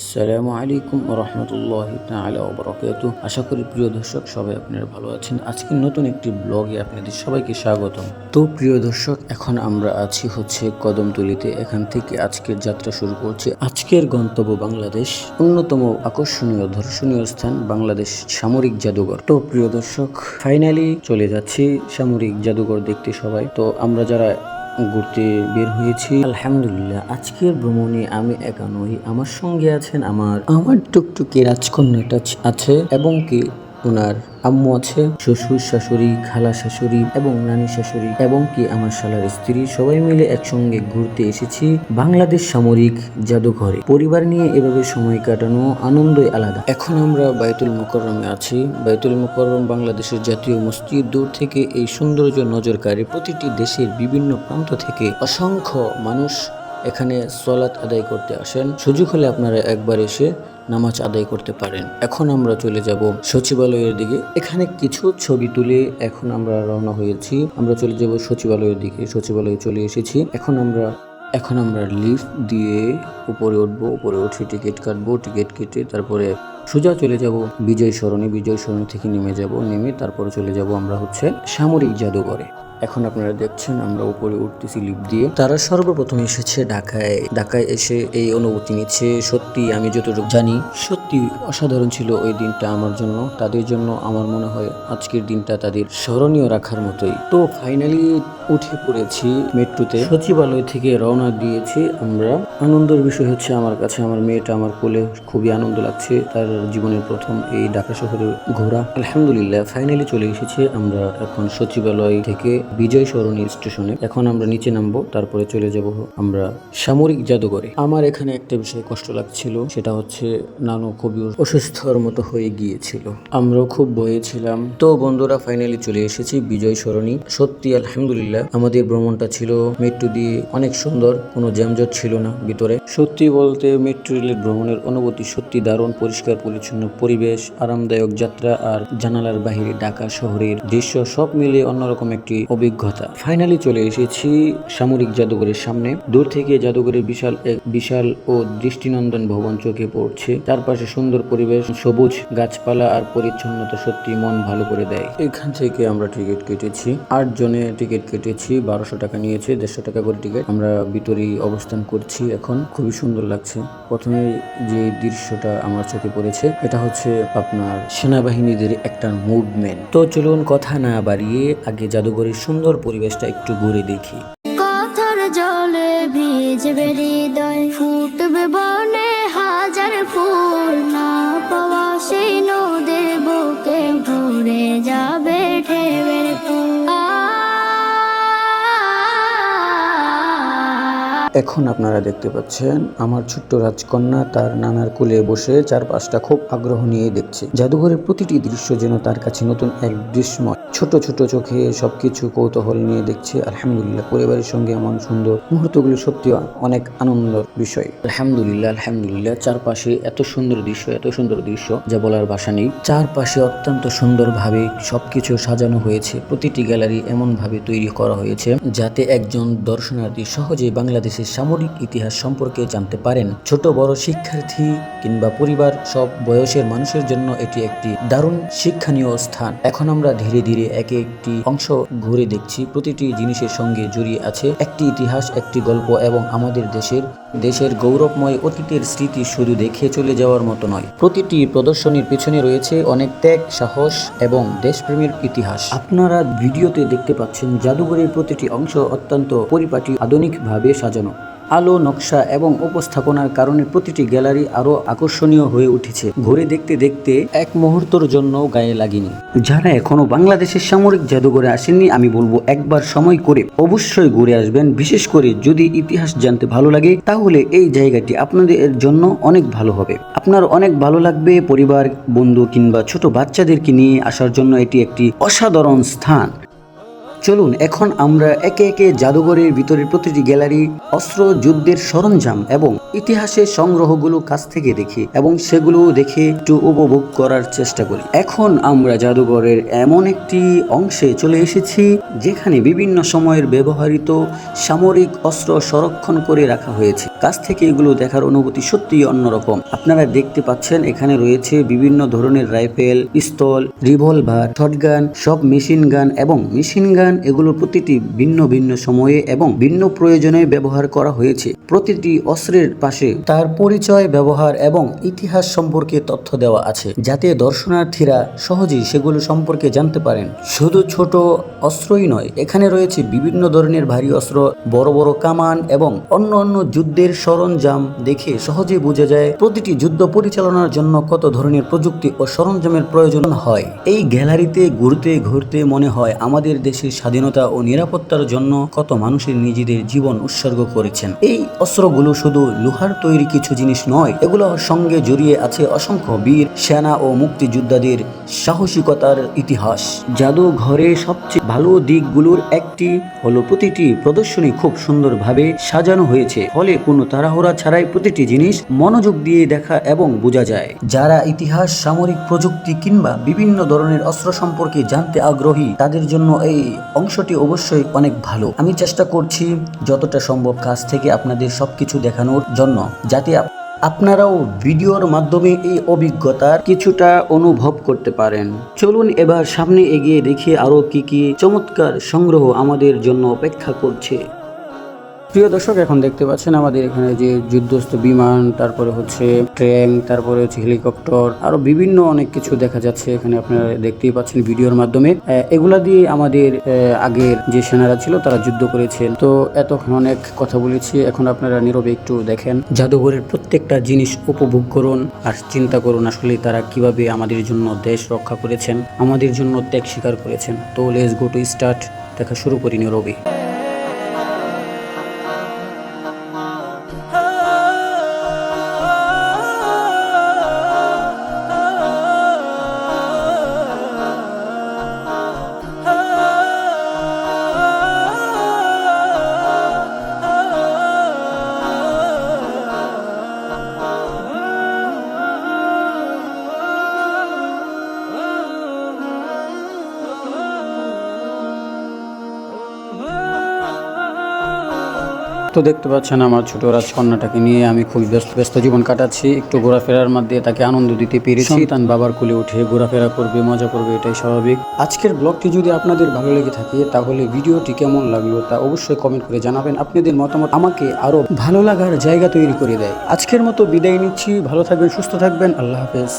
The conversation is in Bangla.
আসসালামু আলাইকুম ওয়া রাহমাতুল্লাহি তাআলা ওয়া বারাকাতুহু। আশা করি প্রিয় দর্শক সবাই আপনারা ভালো আছেন। আজকে নতুন একটি ব্লগে আপনাদের সবাইকে স্বাগতম। তো প্রিয় দর্শক, এখন আমরা আছি কদমতলীতে। এখান থেকে আজকের যাত্রা শুরু করছি। আজকের গন্তব্য বাংলাদেশ, অন্যতম আকর্ষণীয় দর্শনীয় স্থান বাংলাদেশ সামরিক জাদুঘর। তো প্রিয় দর্শক, ফাইনালি চলে যাচ্ছি সামরিক জাদুঘর দেখতে সবাই। তো আমরা যারা ঘুরতে বের হয়েছি, আলহামদুলিল্লাহ আজকের ভ্রমণে আমি একা নই, আমার সঙ্গে আছেন আমার টুকটুকি রাজকন্যাটা আছে, এবং কি ওনার আম্মু আছে, শ্বশুর শাশুড়ি, খালা শাশুড়ি এবং নানি শাশুড়ি, এবং কি আমার শালার স্ত্রী। সবাই মিলে একসঙ্গে ঘুরতে এসেছি বাংলাদেশ সামরিক জাদুঘরে। পরিবার নিয়ে এভাবে সময় কাটানো আনন্দই আলাদা। এখন আমরা বাইতুল মুকাররমে আছি। বাইতুল মুকাররম বাংলাদেশের জাতীয় মসজিদ। দূর থেকে এই সৌন্দর্য নজর কাড়ে। প্রতিটি দেশের বিভিন্ন প্রান্ত থেকে অসংখ্য মানুষ এখানে সালাত আদায় করতে আসেন। সুযোগ হলে আপনারা একবার এসে নামাজ আদায় করতে পারেন। এখন আমরা চলে যাব সচিবালয়ের দিকে। এখানে কিছু ছবি তুলে এখন আমরা রওনা হয়েছি। আমরা চলে যাব সচিবালয়ের দিকে। সচিবালয়ে চলে এসেছি। এখন আমরা লিফট দিয়ে উপরে উঠবো। উপরে উঠে টিকিট কাটবো। টিকিট কেটে তারপরে সোজা চলে যাব বিজয় সরণি। বিজয় সরণি থেকে নেমে তারপরে চলে যাব আমরা সামরিক জাদুঘরে। এখন আপনারা দেখছেন আমরা উপরে উঠতেছি লিফট দিয়ে। তারা সর্বপ্রথম এসেছে ঢাকায় এসে এই অনুভূতি নিচ্ছে। সত্যি আমি যতটুকু জানি, সত্যি অসাধারণ ছিল ওই দিনটা আমার জন্য। তাদের জন্য আমার মনে হয় আজকের দিনটা তাদের স্মরণীয় রাখার মতোই। তো ফাইনালি উঠে পড়েছি মেট্রোতে। সচিবালয় থেকে রওনা দিয়েছি আমরা। আনন্দের বিষয় হচ্ছে আমার কাছে আমার মেয়েটা আমার কোলে, খুবই আনন্দ লাগছে। তার জীবনের প্রথম এই ঢাকা শহরে ঘোরা। আলহামদুলিল্লাহ ফাইনালি চলে এসেছে আমরা এখন সচিবালয় থেকে বিজয় সরণি স্টেশনে। এখন আমরা নিচে নামবো, তারপরে চলে যাব আমরা সামরিক জাদুঘরে। আমার এখানে একটা বিষয় কষ্ট লাগছিল, সেটা হচ্ছে নানু খুবই অসুস্থর মতো হয়ে গিয়েছিল। আমরাও খুব ভয়ে ছিলাম। তো বন্ধুরা, ফাইনালি চলে এসেছি বিজয় সরণি। সত্যি আলহামদুলিল্লাহ আমাদের ভ্রমণটা ছিল মেট্রো দিয়ে অনেক সুন্দর, কোনো জ্যামজট ছিল না ভিতরে। সত্যি বলতে মেট্রো রেলের ভ্রমণের অনুভূতি সত্যি দারুণ। পরিষ্কার পরিচ্ছন্ন পরিবেশ, আরামদায়ক যাত্রা, আর জানালার বাহিরে ঢাকা শহরের দৃশ্য সব মিলে অন্যরকম একটি অভিজ্ঞতা। ফাইনালি চলে এসেছি সামরিক জাদুঘরের সামনে। দূর থেকে জাদুঘরের বিশাল ও দৃষ্টিনন্দন ভবন চোখে পড়ছে। চারপাশে সুন্দর পরিবেশ, সবুজ গাছপালা আর পরিচ্ছন্নতা সত্যি মন ভালো করে দেয়। এখান থেকে আমরা টিকিট কেটেছি। 8 জনে টিকিট কেটেছি। 1200 টাকা নিয়েছে, 150 টাকা করে টিকিট। আমরা ভিতরে অবস্থান করছি এখন। খুবই সুন্দর লাগছে। প্রথমে যে দৃশ্যটা আমার চোখে পড়েছে, এটা হচ্ছে আপনার সেনাবাহিনীদের একটা মুভমেন্ট। তো চলুন কথা না বাড়িয়ে আগে জাদুঘরের সুন্দর পরিবেশটা একটু ঘুরে দেখি। কথার জলে ভিজবে হৃদয়, ফুটবে বনে হাজার ফুল, না পাওয়া সেই নদের বুকে ভরে যাবে ঢেউয়ের ফুল। এখন আপনারা দেখতে পাচ্ছেন আমার ছোট্ট রাজকন্যা তার নানার কোলে বসে চারপাশটা খুব আগ্রহ নিয়ে দেখছে। জাদুঘরের প্রতিটি দৃশ্য যেন তার কাছে নতুন এক দৃশ্যময়। ছোট ছোট চোখে সবকিছু কৌতূহল নিয়ে দেখছে। আলহামদুলিল্লাহ পরিবারের সঙ্গে এমন সুন্দর মুহূর্তগুলো সত্যি অনেক আনন্দের বিষয়। আলহামদুলিল্লাহ চারপাশে এত সুন্দর দৃশ্য যা বলার ভাষা নেই। চারপাশে অত্যন্ত সুন্দরভাবে সবকিছু সাজানো হয়েছে। প্রতিটি গ্যালারি এমন ভাবে তৈরি করা হয়েছে যাতে একজন দর্শনার্থী সহজে বাংলাদেশের সামরিক ইতিহাস সম্পর্কে জানতে পারেন। ছোট বড় শিক্ষার্থী কিংবা পরিবার, সব বয়সের মানুষের জন্য এটি একটি দারুণ শিক্ষণীয় স্থান। এখন আমরা ধীরে ধীরে একে একটি অংশ ঘুরে দেখছি। প্রতিটি জিনিসের সঙ্গে জড়িয়ে আছে একটি ইতিহাস, একটি গল্প, এবং আমাদের দেশের গৌরবময় অতীতের স্মৃতি শুধু দেখে চলে যাওয়ার মতো নয়। প্রতিটি প্রদর্শনীর পিছনে রয়েছে অনেক ত্যাগ, সাহস এবং দেশপ্রেমের ইতিহাস। আপনারা ভিডিওতে দেখতে পাচ্ছেন জাদুঘরের প্রতিটি অংশ অত্যন্ত পরিপাটি, আধুনিকভাবে সাজানো। আলো, নকশা এবং উপস্থাপনার কারণে প্রতিটি গ্যালারি আরো আকর্ষণীয় হয়ে উঠেছে। ঘুরে দেখতে দেখতে এক মুহূর্তের জন্য গায়ে লাগেনি। যারা এখনো বাংলাদেশের সামরিক জাদুঘরে আসেননি, আমি বলবো একবার সময় করে অবশ্যই ঘুরে আসবেন। বিশেষ করে যদি ইতিহাস জানতে ভালো লাগে, তাহলে এই জায়গাটি আপনাদের জন্য অনেক ভালো হবে। আপনার অনেক ভালো লাগবে। পরিবার, বন্ধু কিংবা ছোট বাচ্চাদেরকে নিয়ে আসার জন্য এটি একটি অসাধারণ স্থান। চলুন এখন আমরা একে একে জাদুঘরের ভিতরের প্রতিটি গ্যালারি, অস্ত্র, যুদ্ধের সরঞ্জাম এবং ইতিহাসের সংগ্রহগুলো কাছ থেকে দেখি এবং সেগুলো দেখে একটু উপভোগ করার চেষ্টা করি। এখন আমরা জাদুঘরের এমন একটি অংশে চলে এসেছি যেখানে বিভিন্ন সময়ের ব্যবহৃত সামরিক অস্ত্র সংরক্ষণ করে রাখা হয়েছে। কাছ থেকে এগুলো দেখার অনুভূতি সত্যিই অন্যরকম। আপনারা দেখতে পাচ্ছেন এখানে রয়েছে বিভিন্ন ধরনের রাইফেল, পিস্তল, রিভলভার, শটগান, সব মেশিন গান এবং মেশিন গান, এগুলো প্রতিটি ভিন্ন ভিন্ন সময়ে এবং ভিন্ন প্রয়োজনে ব্যবহার করা হয়েছে। প্রতিটি অস্ত্রের পাশে তার পরিচয়, ব্যবহার এবং ইতিহাস সম্পর্কে তথ্য দেওয়া আছে, যাতে দর্শনার্থীরা সহজেই সেগুলো সম্পর্কে জানতে পারেন। শুধু ছোট অস্ত্রই নয়, এখানে রয়েছে বিভিন্ন ধরনের ভারী অস্ত্র, বড় বড় কামান এবং অন্য যুদ্ধের সরঞ্জাম। দেখে সহজেই বোঝা যায় প্রতিটি যুদ্ধ পরিচালনার জন্য কত ধরনের প্রযুক্তি ও সরঞ্জামের প্রয়োজন হয়। এই গ্যালারিতে ঘুরতে ঘুরতে মনে হয় আমাদের দেশের স্বাধীনতা ও নিরাপত্তার জন্য কত মানুষের নিজেদের জীবন উৎসর্গ করেছেন। এই অস্ত্রগুলো শুধু লোহার তৈরি কিছু জিনিস নয়, এগুলোর সঙ্গে জড়িয়ে আছে অসংখ্য বীর সেনা ও মুক্তিযোদ্ধাদের সাহসিকতার ইতিহাস। জাদুঘরে সবচেয়ে ভালো দিকগুলোর একটি হলো প্রতিটি প্রদর্শনী খুব সুন্দরভাবে সাজানো হয়েছে, ফলে কোনো তাড়াহুড়া ছাড়াই প্রতিটি জিনিস মনোযোগ দিয়ে দেখা এবং বোঝা যায়। যারা ইতিহাস, সামরিক প্রযুক্তি কিংবা বিভিন্ন ধরনের অস্ত্র সম্পর্কে জানতে আগ্রহী, তাদের জন্য এই অংশটি অবশ্যই অনেক ভালো। আমি চেষ্টা করছি যতটা সম্ভব কাছ থেকে আপনাদের সবকিছু দেখানোর জন্য, যাতে আপনারাও ভিডিওর মাধ্যমে এই অভিজ্ঞতার কিছুটা অনুভব করতে পারেন। চলুন এবার সামনে এগিয়ে দেখি আরো কি চমৎকার সংগ্রহ আমাদের জন্য অপেক্ষা করছে। প্রিয় দর্শক, এখন দেখতে পাচ্ছেন আমাদের এখানে যে যুদ্ধস্থ বিমান, তারপরে হচ্ছে ট্রেন, তারপরে হচ্ছে হেলিকপ্টার, আরো বিভিন্ন অনেক কিছু দেখা যাচ্ছে এখানে, আপনারা দেখতেই পাচ্ছেন ভিডিওর মাধ্যমে। এগুলা দিয়ে আমাদের আগের যে সেনারা ছিল তারা যুদ্ধ করেছেন। তো এতক্ষণ অনেক কথা বলেছি, এখন আপনারা নীরবে একটু দেখেন, জাদুঘরের প্রত্যেকটা জিনিস উপভোগ করুন আর চিন্তা করুন আসলে তারা কিভাবে আমাদের জন্য দেশ রক্ষা করেছেন, আমাদের জন্য ত্যাগ স্বীকার করেছেন। তো লেটস গো টু স্টার্ট, দেখা শুরু করি নীরবে। তো দেখতে পাচ্ছেন আমার ছোট রাজকন্যাটাকে নিয়ে আমি খুব ব্যস্ত জীবন কাটাচ্ছি। একটু ঘোরাফেরার মধ্যে তাকে আনন্দ দিতে পেরেছি। সন্তান বাবার কোলে উঠে ঘোরাফেরা করবে, মজা করবে, এটাই স্বাভাবিক। আজকের ব্লগটি যদি আপনাদের ভালো লেগে থাকে তাহলে ভিডিওটি কেমন লাগলো তা অবশ্যই কমেন্ট করে জানাবেন। আপনাদের মতামত আমাকে আরো ভালো লাগার জায়গা তৈরি করে দেয়। আজকের মতো বিদায় নিচ্ছি, ভালো থাকবেন, সুস্থ থাকবেন, আল্লাহ হাফেজ।